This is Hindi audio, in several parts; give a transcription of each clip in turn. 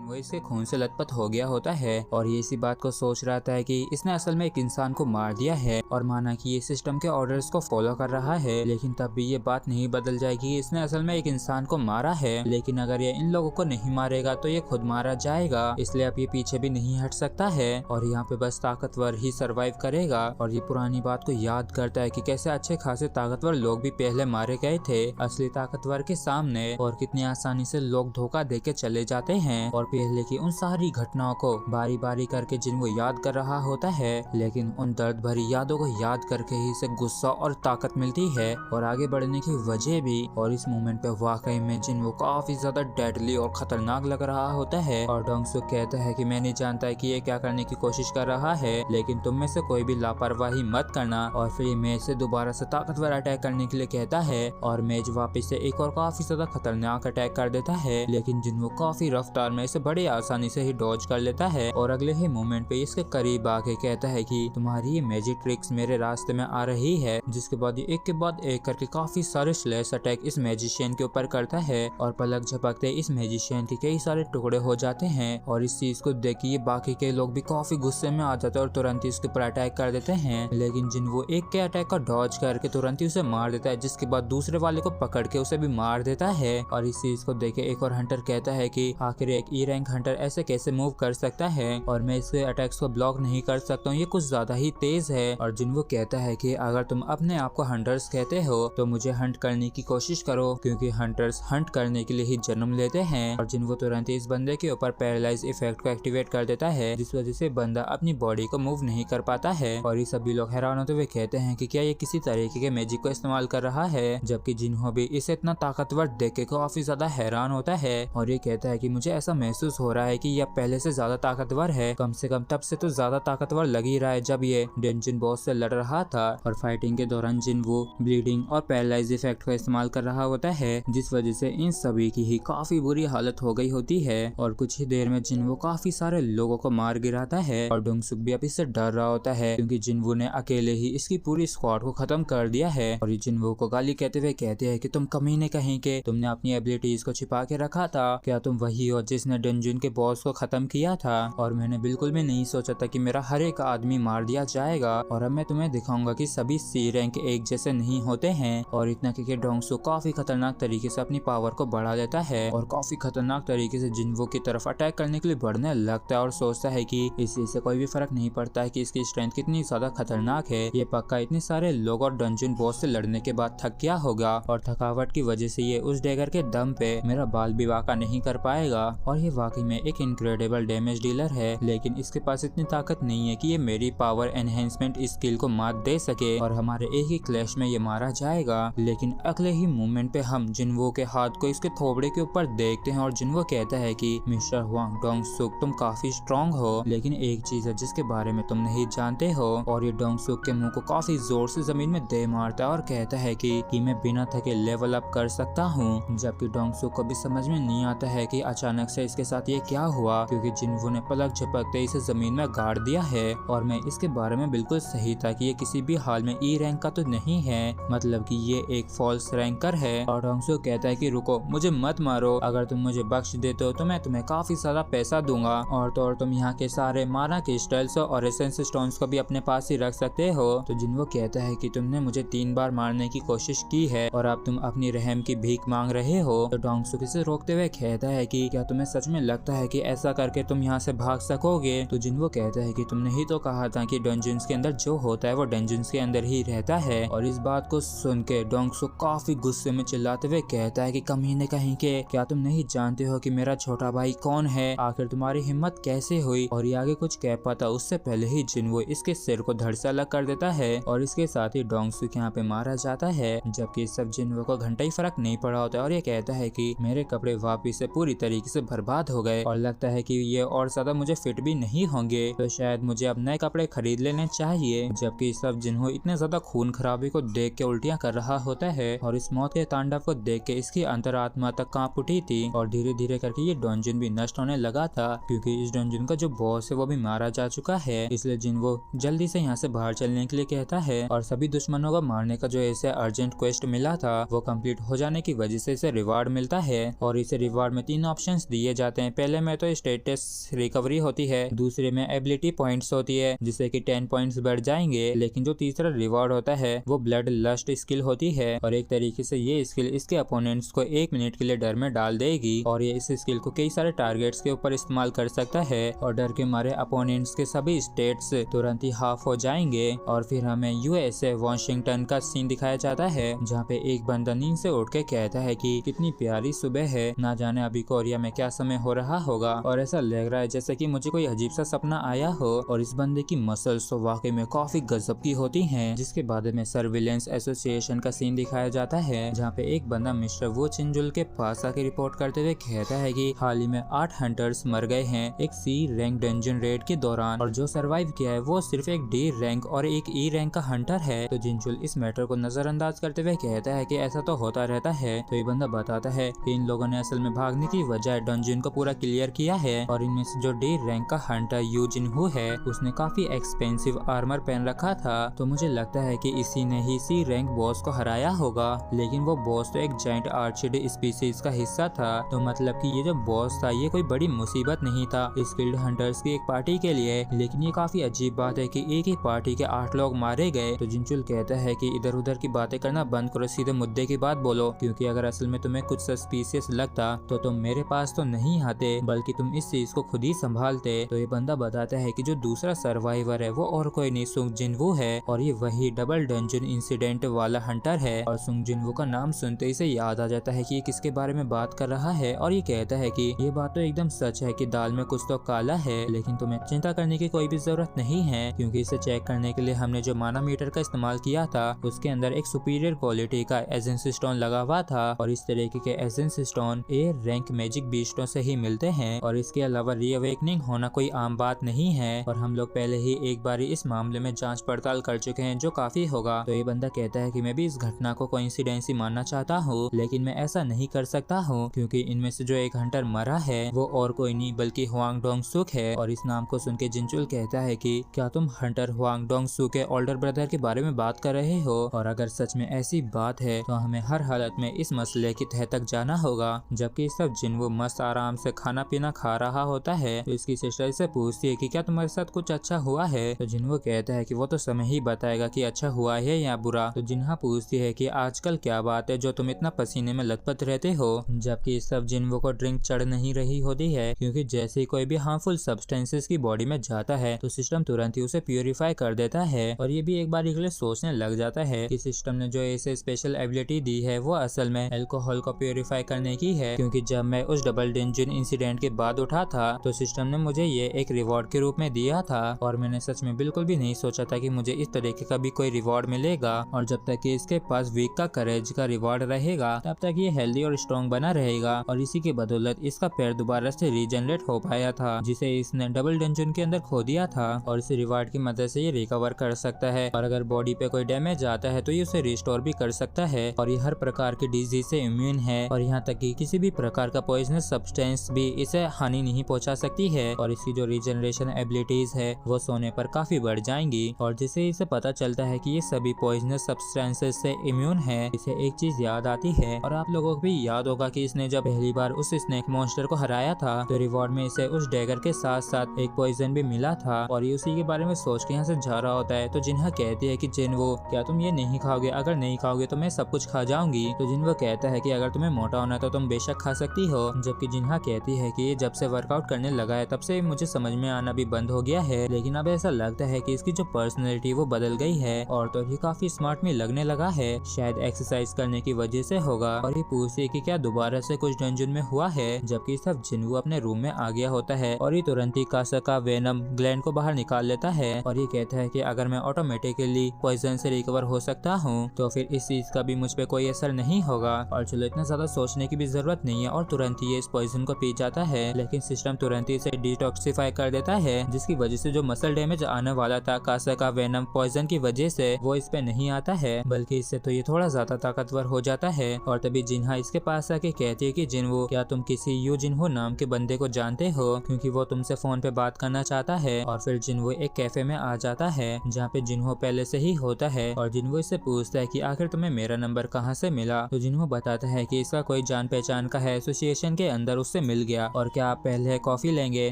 जिन्वो इसके खून से लथपथ हो गया होता है और ये इसी बात को सोच रहा था कि इसने असल में एक इंसान को मार दिया है और माना कि ये सिस्टम के ऑर्डर्स को फॉलो कर रहा है, लेकिन तब भी ये बात नहीं बदल जाएगी। इसने असल में एक इंसान को मारा है, लेकिन अगर ये इन लोगों को नहीं मारेगा तो ये खुद मारा जाएगा, इसलिए अब ये पीछे भी नहीं हट सकता है और यहाँ पे बस ताकतवर ही सरवाइव करेगा। और ये पुरानी बात को याद करता है कि कैसे अच्छे खासे ताकतवर लोग भी पहले मारे गए थे असली ताकतवर के सामने और कितनी आसानी से लोग धोखा देके चले जाते हैं। और पहले की उन सारी घटनाओं को बारी बारी करके जिन्वो याद कर रहा होता है, लेकिन उन दर्द भरी यादों को याद करके ही इसे गुस्सा और ताकत मिलती है और आगे बढ़ने की वजह भी। और इस मोमेंट पे वाकई में जिन्वो काफी ज्यादा डेडली और खतरनाक लग रहा होता है और डोंगसुक कहता है कि मैं नहीं जानता कि ये क्या करने की कोशिश कर रहा है, लेकिन तुम में से कोई भी लापरवाही मत करना। और फिर मेज से दोबारा से ताकतवर अटैक करने के लिए कहता है और मेज वापस से एक और काफी ज्यादा खतरनाक अटैक कर देता है, लेकिन जिन्वो काफी रफ्तार में इसे बड़ी आसानी से ही डॉज कर लेता है और अगले ही मोमेंट पे इसके करीब आके कहता है कि तुम्हारी ये मैजिक ट्रिक्स मेरे रास्ते में आ रही है। जिसके बाद ये एक के बाद एक करके काफी सारे स्लैश अटैक इस मैजिशियन के ऊपर करता है और पलक झपकते इस मैजिशियन के कई सारे टुकड़े हो जाते हैं। और इस चीज को देख के ये बाकी के लोग भी काफी गुस्से में आ जाते हैं और तुरंत ही उसके ऊपर अटैक कर देते हैं, लेकिन जिन्वो एक के अटैक का डॉज करके तुरंत ही उसे मार देता है, जिसके बाद दूसरे वाले को पकड़ के उसे भी मार देता है। और इस चीज को देखे एक और हंटर कहता है कि आखिर एक ई रैंक हंटर ऐसे कैसे मूव कर सकता है और मैं इसके अटैक्स को ब्लॉक नहीं कर सकता हूँ, ये कुछ ज्यादा ही तेज है। और जिन्वो कहता है कि अगर तुम अपने आप को हंटर्स कहते हो तो मुझे हंट करने की कोशिश करो, क्योंकि हंटर्स हंट करने के लिए ही जन्म लेते हैं। और जिन्वो तुरंत इस बंदे के ऊपर पैरालाइज इफेक्ट को एक्टिवेट कर देता है, जिस वजह से बंदा अपनी बॉडी को मूव नहीं कर पाता है। और ये सभी लोग हैरान होते हुए कहते हैं कि क्या ये किसी तरीके के मैजिक को इस्तेमाल कर रहा है, जबकि जिन्हो भी इसे इतना ताकतवर देख के काफी ज्यादा हैरान होता है और ये कहता है कि मुझे ऐसा महसूस हो रहा है कि यह पहले से ज्यादा ताकतवर है, कम से कम तब से तो ज्यादा ताकतवर लग ही रहा है जब ये डंजन बॉस से लड़ रहा था। और फाइटिंग के दौरान जिन्वो ब्लीडिंग और पैरालाइज इफेक्ट का इस्तेमाल कर रहा होता है, जिस वजह से इन सभी की ही काफी बुरी हालत हो गई होती है। और कुछ ही देर में जिन्वो काफी सारे लोगों को मार गिराता है और डोंगसुक भी अब इससे डर रहा होता है, क्योंकि जिन्वो ने अकेले ही इसकी पूरी स्क्वाड को खत्म कर दिया है। और ये जिन्वो को गाली कहते हुए कहते हैं कि तुम कमीने कहीं के, तुमने अपनी एबिलिटीज को छिपा के रखा था, क्या तुम वही हो जिसने डंजन के बॉस को खत्म किया था? और मैंने बिल्कुल भी नहीं सोचा था कि मेरा हर एक आदमी मार दिया जाएगा और अब मैं तुम्हें दिखाऊंगा कि सभी सी रैंक एक जैसे नहीं होते हैं। और इतना कि डोंगसुक काफी खतरनाक तरीके से अपनी पावर को बढ़ा लेता है और काफी खतरनाक तरीके से जिन्वो की तरफ अटैक करने के लिए बढ़ने लगता है और सोचता है कि इसी से कोई भी फर्क नहीं पड़ता है कि इसकी स्ट्रेंथ कितनी ज्यादा खतरनाक है, ये पक्का इतने सारे लोग और डंजन बॉस से लड़ने के बाद थक गया होगा और थकावट की वजह से ये उस डैगर के दम पे मेरा बाल भी वाका नहीं कर पाएगा। और ये वाकई में एक इनक्रेडिबल डैमेज डीलर है, लेकिन इसके पास इतनी ताकत नहीं है कि ये मेरी पावर एनहेंसमेंट स्किल को मात दे सके और हमारे एक ही क्लैश में ये मारा जाएगा। लेकिन अगले ही मोमेंट पे हम जिन्वो के हाथ को इसके थोबड़े के ऊपर देखते हैं और जिन्वो कहता है कि मिस्टर हुआंग डोंगसुक तुम काफी स्ट्रॉन्ग हो, लेकिन एक चीज है जिसके बारे में तुम नहीं जानते हो। और ये डोंगसुक के मुंह को काफी जोर से जमीन में दे मारता है और कहता है कि मैं बिना थके लेवल अप कर सकता हूँ, जबकि डोंगसुक को भी समझ में नहीं आता है कि अचानक से इसके साथ ये क्या हुआ, क्योंकि जिन्वो ने पलक झपकते इसे जमीन में गाड़ दिया है। और मैं इसके बारे में बिल्कुल सही था कि ये किसी भी हाल में ई रैंक का तो नहीं है, मतलब कि ये एक फॉल्स रैंकर है। और डोंगसुक कहता है कि रुको, मुझे मत मारो, अगर तुम मुझे बख्श देते हो तो मैं तुम्हें काफी सारा पैसा दूंगा और तो और तुम यहाँ के सारे माना क्रिस्टल्स और एसेंस स्टोन्स को भी अपने पास ही रख सकते हो। तो जिन्वो कहता है कि तुमने मुझे 3 बार मारने की कोशिश की है और अब तुम अपनी रहम की भीख मांग रहे हो। तो डोंगसुक इसे रोकते हुए कहता है कि क्या तुम्हें सच में लगता है कि ऐसा करके तुम यहाँ से भाग सकोगे? तो जिन्वो कहता है कि तुमने ही तो कहा था कि डंजन्स के अंदर जो होता है वो डंजन्स के अंदर ही रहता है। और इस बात को सुन के डोंगसुक काफी गुस्से में चिल्लाते हुए कहता है कि कमीने कहीं के, क्या तुम नहीं जानते हो कि मेरा छोटा भाई कौन है? आखिर तुम्हारी हिम्मत कैसे हुई? और ये आगे कुछ कह पाता उससे पहले ही जिन्वो इसके सिर को धड़ से अलग कर देता है और इसके साथ ही डोंगसुक यहाँ पे मारा जाता है, जबकि इस सब जिन्वो को घंटा ही फर्क नहीं पड़ा होता है। और ये कहता है कि मेरे कपड़े वापिस से पूरी तरीके से बर्बाद हो गए और लगता है कि ये और ज्यादा मुझे फिट भी नहीं होंगे, तो शायद मुझे अब नए कपड़े खरीद लेने चाहिए। जबकि सब जिन्हो इतने ज्यादा खून खराबी को देख के उल्टियां कर रहा होता है और इस मौत के तांडव को देख के इसकी अंतरात्मा तक कांप उठी थी और धीरे धीरे करके ये डंजन भी नष्ट होने लगा था, क्योंकि इस डंजन का जो बॉस है वो भी मारा जा चुका है। इसलिए जिन्वो जल्दी से यहाँ से बाहर चलने के लिए कहता है और सभी दुश्मनों को मारने का जो ऐसे अर्जेंट क्वेस्ट मिला था वो कंप्लीट हो जाने की वजह से इसे रिवार्ड मिलता है और इसे रिवार्ड में 3 ऑप्शंस दिए जाते जाते हैं। पहले में तो स्टेटस रिकवरी होती है, दूसरे में एबिलिटी पॉइंट्स होती है जिससे कि 10 पॉइंट्स बढ़ जाएंगे, लेकिन जो तीसरा रिवॉर्ड होता है वो ब्लड लस्ट स्किल होती है और एक तरीके से ये स्किल इसके अपोनेंट्स को 1 मिनट के लिए डर में डाल देगी और ये इस स्किल को कई सारे टारगेट्स के ऊपर इस्तेमाल कर सकता है और डर के मारे अपोनेंट्स के सभी स्टेट्स तुरंत ही हाफ हो जाएंगे। और फिर हमें यूएसए वॉशिंगटन का सीन दिखाया जाता है जहाँ पे एक बंदा नींद से उठ के कहता है कि कितनी प्यारी सुबह है, ना जाने अभी कोरिया में क्या समय हो रहा होगा और ऐसा लग रहा है जैसे कि मुझे कोई अजीब सा सपना आया हो। और इस बंदे की मसल्स तो वाकई में काफी गजब की होती हैं। जिसके बाद में सर्विलेंस एसोसिएशन का सीन दिखाया जाता है जहाँ पे एक बंदा मिस्टर वो चिंजुल के पास आके रिपोर्ट करते हुए कहता है कि हाल ही में 8 हंटर्स मर गए हैं एक सी रैंक डंजन रेड के दौरान और जो सरवाइव किया है वो सिर्फ एक डी रैंक और एक ई रैंक का हंटर है। तो जिंजुल इस मैटर को नजरअंदाज करते हुए कहता है कि ऐसा तो होता रहता है। तो ये बंदा बताता है कि इन लोगों ने असल में भागने की वजह डंजन को पूरा क्लियर किया है और इनमें से जो डी रैंक का हंटर यू जिनहू है उसने काफी एक्सपेंसिव आर्मर पहन रखा था। तो मुझे लगता है कि इसी ने ही सी रैंक बॉस को हराया होगा, लेकिन वो बॉस तो एक जाइंट आर्चर्ड स्पीसीज का हिस्सा था। तो मतलब कि ये जो बॉस था ये कोई बड़ी मुसीबत नहीं था स्किल्ड हंटर्स की एक पार्टी के लिए। लेकिन ये काफी अजीब बात है कि एक ही पार्टी के 8 लोग मारे गए। तो जिंचुल कहता है कि इधर उधर की बातें करना बंद करो, सीधे मुद्दे की बात बोलो, क्योंकि अगर असल में तुम्हें कुछ सस्पिशियस लगता तो तुम मेरे पास तो नहीं आते बल्कि तुम इस चीज को खुद ही संभालते। तो ये बंदा बताता है कि जो दूसरा सर्वाइवर है वो और कोई नहीं सुंग जिनवू है और ये वही डबल डंजन इंसिडेंट वाला हंटर है। और सुंग जिनवू का नाम सुनते ही से याद आ जाता है कि ये किसके बारे में बात कर रहा है और ये कहता है कि ये बात तो एकदम सच है कि दाल में कुछ तो काला है, लेकिन तुम्हें चिंता करने की कोई भी जरूरत नहीं है क्योंकि इसे चेक करने के लिए हमने जो मानामीटर का इस्तेमाल किया था उसके अंदर एक सुपीरियर क्वालिटी का एजेंस स्टोन लगा हुआ था और इस तरीके के agency stone A rank magic बीस्टों से ही मिलते हैं और इसके अलावा रीअवेकनिंग होना कोई आम बात नहीं है और हम लोग पहले ही एक बार इस मामले में जांच पड़ताल कर चुके हैं जो काफी होगा। तो ये बंदा कहता है कि मैं भी इस घटना को कोइंसिडेंस ही मानना चाहता हूँ, लेकिन मैं ऐसा नहीं कर सकता हूँ क्योंकि इनमें से जो एक हंटर मरा है वो और कोई नहीं बल्कि हुआंग डोंग सुक है। और इस नाम को सुन के जिंचुल कहता है कि क्या तुम हंटर हुआंग डोंग सुक के ओल्डर ब्रदर के बारे में बात कर रहे हो, और अगर सच में ऐसी बात है तो हमें हर हालत में इस मसले की तह तक जाना होगा। जबकि सब जिनवू मस्त आराम से खाना पीना खा रहा होता है तो इसकी सिस्टर से पूछती है कि क्या तुम्हारे साथ कुछ अच्छा हुआ है। तो जिनवू कहता है कि वो तो समय ही बताएगा कि अच्छा हुआ है या बुरा। तो जिन्हा पूछती है कि आजकल क्या बात है जो तुम इतना पसीने में लथपथ रहते हो। जबकि सब जिनवू को ड्रिंक चढ़ नहीं रही होती है क्योंकि जैसे ही कोई भी हार्मफुल सब्सटेंसेस की बॉडी में जाता है तो सिस्टम तुरंत ही उसे प्यूरिफाई कर देता है। और ये भी एक बार के लिए सोचने लग जाता है कि सिस्टम ने जो इसे स्पेशल एबिलिटी दी है वो असल में अल्कोहल को प्यूरिफाई करने की है, क्योंकि जब मैं उस डबल डेंजन इंसिडेंट के बाद उठा था तो सिस्टम ने मुझे ये एक रिवॉर्ड के रूप में दिया था और मैंने सच में बिल्कुल भी नहीं सोचा था कि मुझे इस तरीके का भी कोई रिवॉर्ड मिलेगा। और जब तक कि इसके पास वीक का करेज का रिवॉर्ड रहेगा तब तक ये हेल्दी और स्ट्रॉन्ग बना रहेगा और इसी की बदौलत इसका पैर दोबारा से रीजनरेट हो पाया था जिसे इसने डबल डंजन के अंदर खो दिया था और इस रिवॉर्ड की मदद से ये रिकवर कर सकता है और अगर बॉडी पे कोई डैमेज आता है तो ये उसे रिस्टोर भी कर सकता है। और ये हर प्रकार की डिजीज से इम्यून है और यहाँ तक कि किसी भी प्रकार का पॉइजनस सब्सटेंस भी इसे हानि नहीं पहुँचा सकती है और इसकी जो रीजनरेशन एबिलिटीज है वो सोने पर काफी बढ़ जाएंगी। और जिसे इसे पता चलता है कि ये सभी पॉइजनस सब्सटेंसेस से इम्यून है, इसे एक चीज याद आती है और आप लोगों को भी याद होगा कि इसने जब पहली बार उस स्नेक मॉन्स्टर को हराया था तो रिवॉर्ड में इसे उस डैगर के साथ साथ एक पॉइजन भी मिला था और ये उसी के बारे में सोच के यहाँ से जा रहा होता है। तो जिन्हा कहती है कि जिनवो क्या तुम ये नहीं खाओगे, अगर नहीं खाओगे तो मैं सब कुछ खा जाऊंगी। तो जिनवो कहता है कि अगर तुम्हें मोटा होना तो तुम बेशक खा सकती हो। जबकि जिन्हा कहती है कि ये जब से वर्कआउट करने लगा है तब से मुझे समझ में आना भी बंद हो गया है, लेकिन अब ऐसा लगता है कि इसकी जो पर्सनैलिटी वो बदल गई है और तो ही काफी स्मार्ट में लगने लगा है, शायद एक्सरसाइज करने की वजह से होगा। और ये पूछती है कि क्या दोबारा से कुछ डंजन में हुआ है। जबकि सब जिनवू अपने रूम में आ गया होता है और ये तुरंत ही कासा का वेनम ग्लैंड को बाहर निकाल लेता है और ये कहता है कि अगर मैं ऑटोमेटिकली पॉइजन से रिकवर हो सकता हूँ तो फिर इस चीज का भी मुझ पे कोई असर नहीं होगा। और चलो इतना ज्यादा सोचने की भी जरूरत नहीं है और तुरंत ही ये इस पॉइजन को पी जाता है, लेकिन सिस्टम तुरंत ही इसे डिटॉक्सिफाई कर देता है जिसकी वजह से जो मसल डैमेज आने वाला था कासा का वेनम पॉइजन की वजह से वो इस पे नहीं आता है, बल्कि इससे तो ये थोड़ा ज्यादा ताकतवर हो जाता है। और तभी जिन्हा इसके पास आके कहती है कि जिनवो क्या तुम किसी यू जिनहो नाम के बंदे को जानते हो, क्योंकि वो तुमसे फोन पे बात करना चाहता है। और फिर जिनवो एक कैफे में आ जाता है जहाँ पे जिनहो पहले से ही होता है और जिनवो इससे पूछता है कि आखिर तुम्हें मेरा नंबर कहाँ से मिला। तो जिनहो बताता है कि इसका कोई जान पहचान का है एसोसिएशन के अंदर उससे मिल गया और क्या आप पहले कॉफी लेंगे।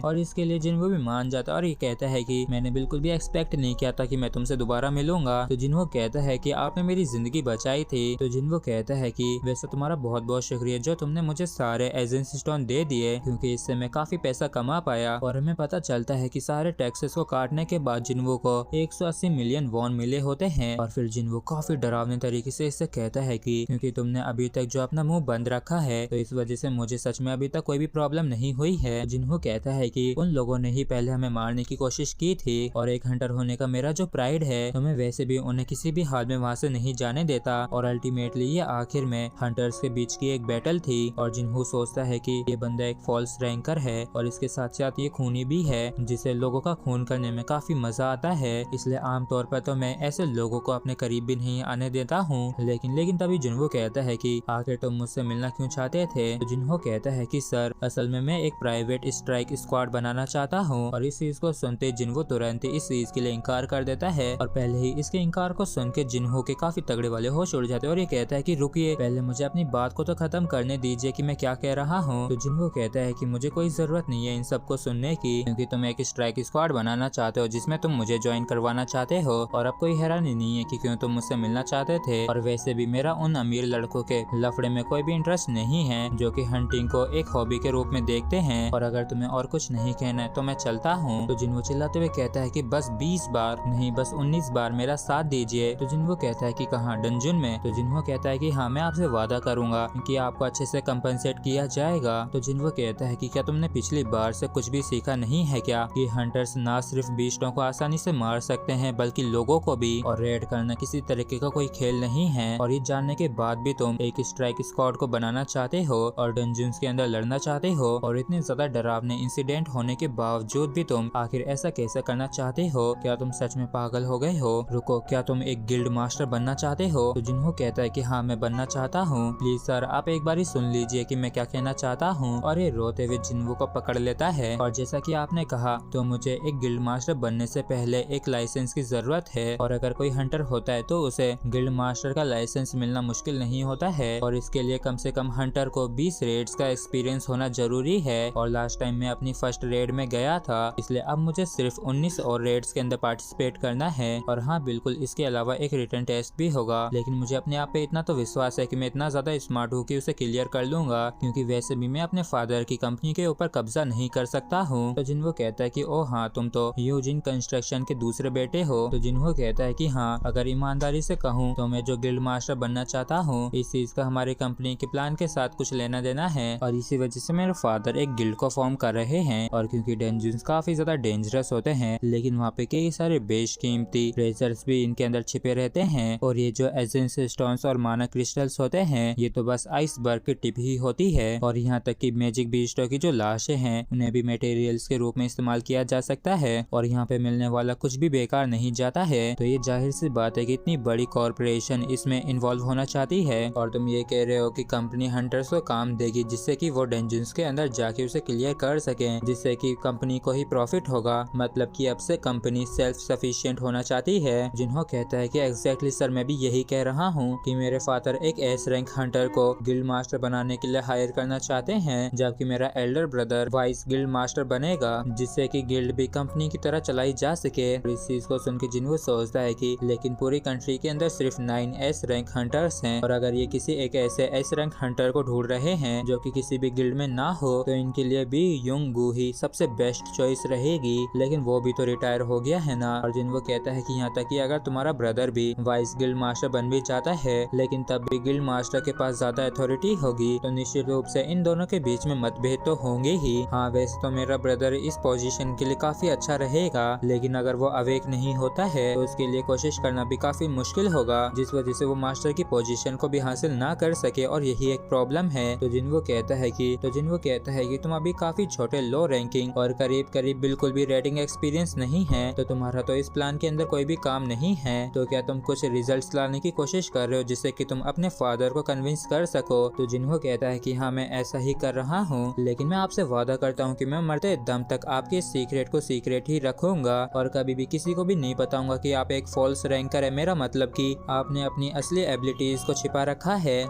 और इसके लिए जिन्हो भी मान जाता है और ये कहता है कि मैंने बिल्कुल भी एक्सपेक्ट नहीं किया था कि मैं तुमसे दोबारा मिलूंगा। तो जिन्हो कहता है कि आपने मेरी जिंदगी बचाई थी। तो जिन्हो कहता है कि वैसे तुम्हारा बहुत बहुत शुक्रिया जो तुमने मुझे सारे एजेंस स्टोन दे दिए, क्योंकि इससे मैं काफी पैसा कमा पाया। और हमें पता चलता है कि सारे टैक्सेस को काटने के बाद जिन्हो को 180 मिलियन वॉन मिले होते हैं। और फिर जिन्हो काफी डरावने तरीके से इससे कहता है कि क्योंकि तुमने अभी तक जो अपना मुंह बंद रखा है तो इस वजह से मुझे सच में अभी तक कोई भी प्रॉब्लम नहीं हुई है। जिन्हो कहता है कि उन लोगों ने ही पहले हमें मारने की कोशिश की थी और एक हंटर होने का मेरा जो प्राइड है तो मैं वैसे भी उन्हें किसी भी हाल में वहाँ से नहीं जाने देता। और अल्टीमेटली ये आखिर में हंटर्स के बीच की एक बैटल थी और जिन्हो सोचता है कि ये बंदा एक फॉल्स रैंकर है और इसके साथ साथ ये खूनी भी है जिसे लोगों का खून करने में काफी मजा आता है। इसलिए आमतौर पर तो मैं ऐसे लोगों को अपने करीब भी नहीं आने देता हूँ। लेकिन तभी जिन्हो कहता है कि आखिर तुम मुझसे मिलना क्यों चाहते थे। तो जिन्हो कहता है कि सर असल में मैं एक प्राइवेट स्ट्राइक स्क्वाड बनाना चाहता हूँ। और इस चीज को सुनते जिन्हो तुरंत इस चीज के लिए इनकार कर देता है और पहले ही इसके इनकार को सुन के जिन्हो के काफी तगड़े वाले होश उड़ जाते हैं और ये कहता है कि रुकिए, पहले मुझे अपनी बात को तो खत्म करने दीजिए कि मैं क्या कह रहा हूँ। तो जिन्हो कहता है कि मुझे कोई जरूरत नहीं है इन सबको सुनने की, क्योंकि तुम एक स्ट्राइक स्क्वाड बनाना चाहते हो जिसमें तुम मुझे ज्वाइन करवाना चाहते हो और अब कोई हैरानी नहीं है कि क्यों तुम मुझसे मिलना चाहते थे। और वैसे भी मेरा उन अमीर लड़कों के लफड़े में कोई भी इंटरेस्ट नहीं है जो कि हंटिंग को एक हॉबी के रूप में देखते हैं। और अगर तुम्हें और कुछ नहीं कहना है तो मैं चलता हूँ। तो जिन्हो चिल्लाते हुए कहता है कि बस 20 बार नहीं बस 19 बार मेरा साथ दीजिए। तो जिन्हो कहता है कि कहाँ, डंजन में। तो जिन्हो कहता है कि हाँ मैं आपसे वादा करूंगा कि आपको अच्छे से कंपनसेट किया जाएगा। तो जिन्हो कहता है कि क्या तुमने पिछली बार से कुछ भी सीखा नहीं है क्या कि हंटर्स ना सिर्फ बीस्टों को आसानी से मार सकते हैं बल्कि लोगों को भी, और रेड करना किसी तरीके का कोई खेल नहीं है। और ये जानने के बाद भी तुम एक स्ट्राइक स्क्वाड को बनाना चाहते हो और डंजन्स के अंदर लड़ना चाहते हो और इतने ज्यादा डरावने इंसिडेंट होने के बावजूद भी तुम आखिर ऐसा कैसे करना चाहते हो। क्या तुम सच में पागल हो गए हो? रुको, क्या तुम एक गिल्ड मास्टर बनना चाहते हो? तो जिन्हो कहता है कि हाँ मैं बनना चाहता हूँ, प्लीज सर आप एक बार ही सुन लीजिए कि मैं क्या कहना चाहता हूँ। और ये रोते हुए जिन्हो को पकड़ लेता है और जैसा कि आपने कहा तो मुझे एक गिल्ड मास्टर बनने से पहले एक लाइसेंस की जरूरत है और अगर कोई हंटर होता है तो उसे गिल्ड मास्टर का लाइसेंस मिलना मुश्किल नहीं होता है और इसके लिए कम से कम हंटर को 20 रेड्स का एक्सपीरियंस होना जरूरी है। और लास्ट टाइम मैं अपनी फर्स्ट रेड में गया था, इसलिए अब मुझे सिर्फ 19 और रेड्स के अंदर पार्टिसिपेट करना है। और हाँ बिल्कुल, इसके अलावा एक रिटर्न टेस्ट भी होगा, लेकिन मुझे अपने आप पे इतना तो विश्वास है कि मैं इतना ज्यादा स्मार्ट हूँ कि उसे क्लियर कर लूंगा, क्योंकि वैसे भी मैं अपने फादर की कंपनी के ऊपर कब्जा नहीं कर सकता हूँ। तो जिन्हो कहता है कि ओ हाँ तुम तो यूजिन कंस्ट्रक्शन के दूसरे बेटे हो। तो जिन्हो कहता है कि हाँ अगर ईमानदारी से कहूँ तो मैं जो गिल्ड मास्टर बनना चाहता हूँ इस चीज का हमारी कंपनी के प्लान के साथ कुछ लेना देना है और इसी वजह से मेरे फादर एक गिल्ड को फॉर्म कर रहे हैं। और क्योंकि डंजन्स काफी ज्यादा डेंजरस होते हैं लेकिन वहाँ पे कई सारे बेशकीमती ट्रेजर्स भी इनके अंदर छिपे रहते हैं और ये जो एजेंस स्टोन्स और माना क्रिस्टल्स होते हैं ये तो बस आइसबर्ग की टिप ही होती है। और यहाँ तक कि मैजिक बीस्टों की जो लाशें हैं उन्हें भी मटेरियल्स के रूप में इस्तेमाल किया जा सकता है और यहाँ पे मिलने वाला कुछ भी बेकार नहीं जाता है। तो ये जाहिर सी बात है कि इतनी बड़ी कॉर्पोरेशन इसमें इन्वॉल्व होना चाहती है और तुम ये कह रहे हो कि कंपनी हंटर्स को काम देगी जिससे कि वो डंजन्स के अंदर जाके उसे क्लियर कर सके, जिससे कि कंपनी को ही प्रॉफिट होगा। मतलब कि अब से कंपनी सेल्फ सफिशिएंट होना चाहती है। जिन्हो कहता है कि एग्जैक्टली सर मैं भी यही कह रहा हूँ कि मेरे फादर एक एस रैंक हंटर को गिल्ड मास्टर बनाने के लिए हायर करना चाहते हैं, जबकि मेरा Elder brother vice guild master बनेगा जिससे कि गिल्ड भी कंपनी की तरह चलाई जा सके। और इस चीज को सुन के जिन्हो सोचता है कि लेकिन पूरी कंट्री के अंदर सिर्फ 9 एस रैंक हंटर्स हैं और अगर ये किसी एक ऐसे एस रैंक हंटर को ढूंढ रहे हैं जो कि किसी भी गिल्ड में ना हो तो इनके लिए भी युंगू ही सबसे बेस्ट चॉइस रहेगी। लेकिन वो भी तो रिटायर हो गया है ना। और जिन्हो कहता है कि यहाँ तक कि अगर तुम्हारा ब्रदर भी वाइस गिल्ड मास्टर बन भी जाता है लेकिन तब भी गिल्ड मास्टर के पास ज्यादा अथॉरिटी होगी तो निश्चित रूप से इन दोनों के बीच में मतभेद तो होंगे ही। हाँ वैसे तो मेरा ब्रदर इस पोजीशन के लिए काफी अच्छा रहेगा लेकिन अगर वो अवेक नहीं होता है तो उसके लिए कोशिश करना भी काफी मुश्किल होगा, जिस वजह से वो मास्टर की पोजीशन को भी हासिल ना कर सके और यही एक प्रॉब्लम है। तो जिन्हो कहता है कि तुम अभी काफी छोटे लो रैंकिंग और करीब करीब बिल्कुल भी रेटिंग एक्सपीरियंस नहीं है तो तुम्हारा तो इस प्लान के अंदर कोई भी काम नहीं है। तो क्या तुम कुछ रिजल्ट्स लाने की कोशिश कर रहे हो जिससे कि तुम अपने फादर को कन्विंस कर सको? तो जिन्हो कहता है कि हाँ मैं ऐसा ही कर रहा हूँ, लेकिन मैं आपसे वादा करता हूँ कि मैं मरते दम तक आपके सीक्रेट को सीक्रेट ही रखूंगा और कभी भी किसी को भी नहीं बताऊंगा कि आप एक फॉल्स रैंकर है। मेरा मतलब कि आपने अपनी असली एबिलिटीज को छिपा रखा है।